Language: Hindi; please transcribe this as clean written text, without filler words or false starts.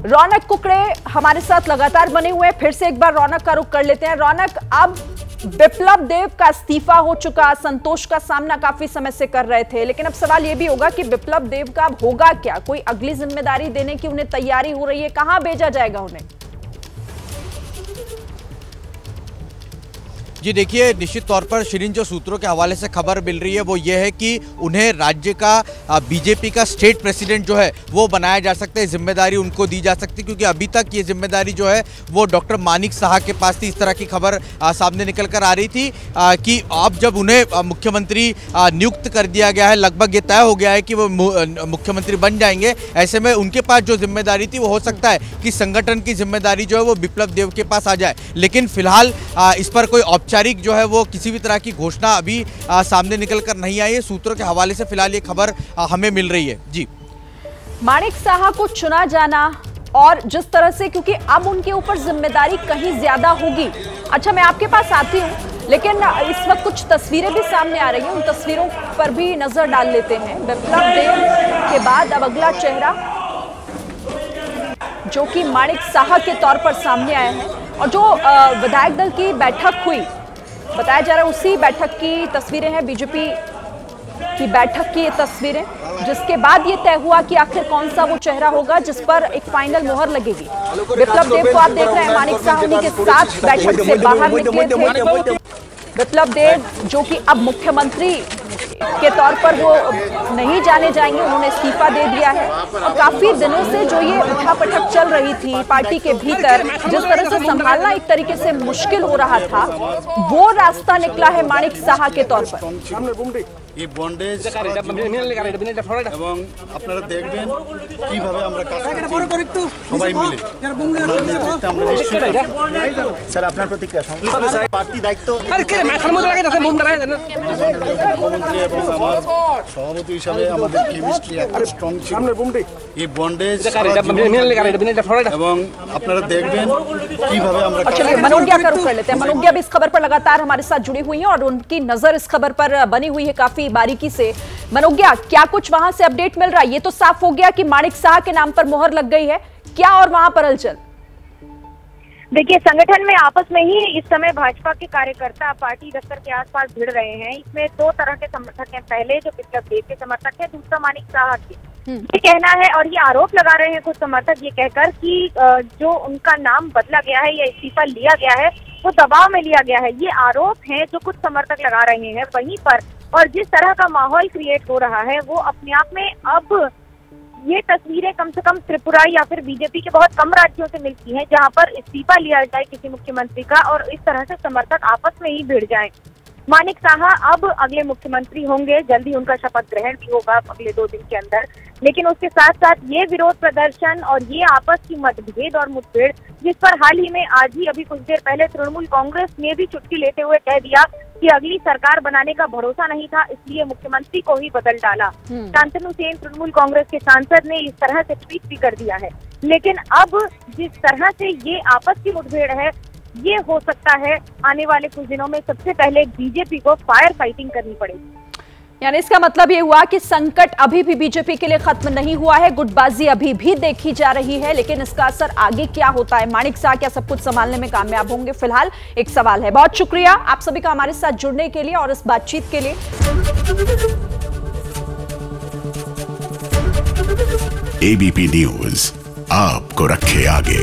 रौनक कुकड़े हमारे साथ लगातार बने हुए हैं। फिर से एक बार रौनक का रुख कर लेते हैं। रौनक, अब बिप्लब देव का इस्तीफा हो चुका, संतोष का सामना काफी समय से कर रहे थे, लेकिन अब सवाल यह भी होगा कि बिप्लब देव का अब होगा क्या? कोई अगली जिम्मेदारी देने की उन्हें तैयारी हो रही है? कहां भेजा जाएगा उन्हें? जी देखिए, निश्चित तौर पर शिरीन, जो सूत्रों के हवाले से खबर मिल रही है वो ये है कि उन्हें राज्य का बीजेपी का स्टेट प्रेसिडेंट जो है वो बनाया जा सकता है, जिम्मेदारी उनको दी जा सकती है, क्योंकि अभी तक ये जिम्मेदारी जो है वो डॉक्टर मानिक साहा के पास थी। इस तरह की खबर सामने निकल कर आ रही थी कि अब जब उन्हें मुख्यमंत्री नियुक्त कर दिया गया है, लगभग ये तय हो गया है कि वो मुख्यमंत्री बन जाएंगे, ऐसे में उनके पास जो जिम्मेदारी थी वो हो सकता है कि संगठन की जिम्मेदारी जो है वो बिप्लब देव के पास आ जाए। लेकिन फिलहाल इस पर कोई औपचारिक जो है वो किसी भी तरह की घोषणा अभी सामने निकल कर नहीं आई है। सूत्रों के हवाले से फिलहाल ये खबर हमें मिल रही है। जी, मानिक साहा को चुना जाना और जिस तरह से, क्योंकि अब उनके ऊपर जिम्मेदारी कहीं ज्यादा होगी। अच्छा, मैं आपके पास आती हूँ, लेकिन इस वक्त कुछ तस्वीरें भी सामने आ रही हैं, उन तस्वीरों पर भी नजर डाल लेते हैं। बिप्लब देव के बाद अब अगला चेहरा जो कि मानिक साहा के तौर पर सामने आया है, और जो विधायक दल की बैठक हुई, बताया जा रहा है उसी बैठक की तस्वीरें हैं, बीजेपी की बैठक की ये तस्वीरें, जिसके बाद ये तय हुआ कि आखिर कौन सा वो चेहरा होगा जिस पर एक फाइनल मोहर लगेगी। बिप्लब देव को आप देख रहे हैं, मानिक साहा उन्हीं के साथ बैठक से बाहर निकले थे। बिप्लब देव जो कि अब मुख्यमंत्री के तौर पर वो नहीं जाने जाएंगे, उन्होंने इस्तीफा दे दिया है। और काफी दिनों से जो ये उठापटक चल रही थी पार्टी के भीतर, जिस तरह से संभालना एक तरीके से मुश्किल हो रहा था, वो रास्ता निकला है मानिक साहा के तौर पर। এই বন্ডেজ এবং আপনারা দেখবেন কিভাবে আমরা কাজ করছি সবাই মিলে। স্যার, আপনার প্রতিক্রিয়া? পার্টি দায়িত্ব মুখ্যমন্ত্রী এবং আমার সভাপতি হিসাবে আমাদের কেমিস্ট্রি এত স্ট্রং ছিল। এই বন্ডেজ এবং আপনারা দেখবেন কিভাবে আমরা। चलिए मनोज्ञा का रुख कर लेते हैं। मनोज्ञा भी इस खबर पर लगातार हमारे साथ जुड़ी हुई हैं और उनकी नजर इस खबर पर बनी हुई है काफी बारीकी से। मनोज्ञा, क्या कुछ वहां से अपडेट मिल रहा है? ये तो साफ हो गया कि मानिक साहा के नाम पर मोहर लग गई है, क्या और वहां पर हलचल? देखिए, संगठन में आपस में ही इस समय भाजपा के कार्यकर्ता पार्टी दफ्तर के आसपास भिड़ रहे हैं। इसमें दो तरह के समर्थक हैं, पहले जो बिप्लब देव के समर्थक हैं, दूसरा मानिक साहा के। ये कहना है और ये आरोप लगा रहे हैं कुछ समर्थक ये कहकर कि जो उनका नाम बदला गया है या इस्तीफा लिया गया है वो दबाव में लिया गया है। ये आरोप है जो कुछ समर्थक लगा रहे हैं। वहीं पर और जिस तरह का माहौल क्रिएट हो रहा है वो अपने आप में, अब ये तस्वीरें कम से कम त्रिपुरा या फिर बीजेपी के बहुत कम राज्यों से मिलती हैं जहां पर इस्तीफा लिया जाए किसी मुख्यमंत्री का और इस तरह से समर्थक आपस में ही भिड़ जाएं। मानिक साहा अब अगले मुख्यमंत्री होंगे, जल्दी उनका शपथ ग्रहण भी होगा अगले 2 दिन के अंदर। लेकिन उसके साथ साथ ये विरोध प्रदर्शन और ये आपस की मतभेद और मुठभेड़, जिस पर हाल ही में आज ही अभी कुछ देर पहले तृणमूल कांग्रेस ने भी चुटकी लेते हुए कह दिया कि अगली सरकार बनाने का भरोसा नहीं था, इसलिए मुख्यमंत्री को ही बदल डाला। शांतनु सेन, तृणमूल कांग्रेस के सांसद, ने इस तरह से ट्वीट भी कर दिया है। लेकिन अब जिस तरह से ये आपस की मुठभेड़ है, ये हो सकता है आने वाले कुछ दिनों में सबसे पहले बीजेपी को फायर फाइटिंग करनी पड़ेगी। यानी इसका मतलब ये हुआ कि संकट अभी भी बीजेपी के लिए खत्म नहीं हुआ है, गुटबाजी अभी भी देखी जा रही है, लेकिन इसका असर आगे क्या होता है? मानिक साहा क्या सब कुछ संभालने में कामयाब होंगे? फिलहाल एक सवाल है। बहुत शुक्रिया आप सभी का हमारे साथ जुड़ने के लिए और इस बातचीत के लिए। एबीपी न्यूज आपको रखे आगे।